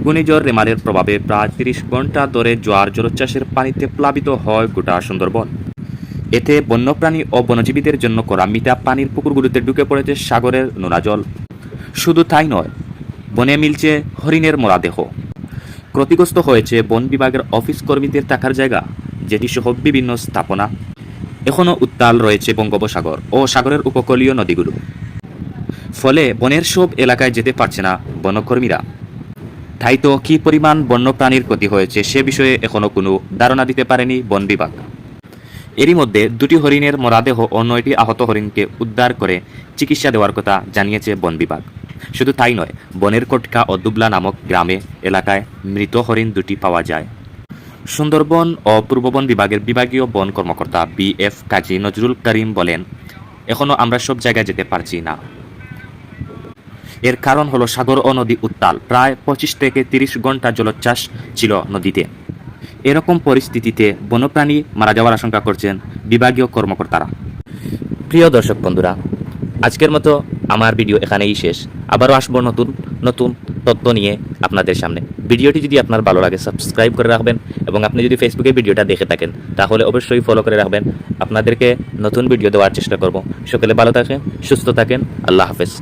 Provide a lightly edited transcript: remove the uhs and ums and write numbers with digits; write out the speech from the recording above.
ঘূর্ণিঝড় রেমালের প্রভাবে প্রায় ৩০ ঘন্টা ধরে জোয়ার জলোচ্ছ্বাসের পানিতে প্লাবিত হয় গোটা সুন্দরবন। এতে বন্যপ্রাণী ও বনজীবীদের জন্য করা মিঠা পানির পুকুরগুলোতে ঢুকে পড়েছে সাগরের নোনা জল। শুধু তাই নয়, বনে মিলছে হরিণের মরাদেহ। ক্ষতিগ্রস্ত হয়েছে বন বিভাগের অফিস কর্মীদের থাকার জায়গা, যেটি সহ বিভিন্ন স্থাপনা। এখনও উত্তাল রয়েছে বঙ্গোপসাগর ও সাগরের উপকূলীয় নদীগুলো। ফলে বনের সব এলাকায় যেতে পারছে না বনকর্মীরা। তাই তো কী পরিমাণ বন্যপ্রাণীর ক্ষতি হয়েছে সে বিষয়ে এখনও কোনো ধারণা দিতে পারেনি বন বিভাগ। এরই মধ্যে 2টি হরিণের মরাদেহ ও 9টি আহত হরিণকে উদ্ধার করে চিকিৎসা দেওয়ার কথা জানিয়েছে বন বিভাগ। শুধু তাই নয়, বনের কটকা ও দুবলা নামক গ্রামে এলাকায় মৃত হরিণ 2টি পাওয়া যায়। সুন্দরবন ও পূর্ব বন বিভাগের বিভাগীয় বন কর্মকর্তা BF কাজী নজরুল করিম বলেন, এখনও আমরা সব জায়গায় যেতে পারছি না। এর কারণ হলো সাগর ও নদী উত্তাল। প্রায় 25 থেকে 30 ঘন্টা জলোচ্ছ্বাস ছিল নদীতে। এরকম পরিস্থিতিতে বন্যপ্রাণী মারা যাওয়ার আশঙ্কা করছেন বিভাগীয় কর্মকর্তারা। প্রিয় দর্শক বন্ধুরা, আজকের মতো আমার ভিডিও এখানেই শেষ। আবারও আসবো নতুন নতুন তথ্য নিয়ে আপনাদের সামনে। ভিডিওটি যদি আপনার ভালো লাগে সাবস্ক্রাইব করে রাখবেন, এবং আপনি যদি ফেসবুকে ভিডিওটা দেখে থাকেন তাহলে অবশ্যই ফলো করে রাখবেন। আপনাদেরকে নতুন ভিডিও দেওয়ার চেষ্টা করব। সকলে ভালো থাকেন, সুস্থ থাকেন। আল্লাহ হাফেজ।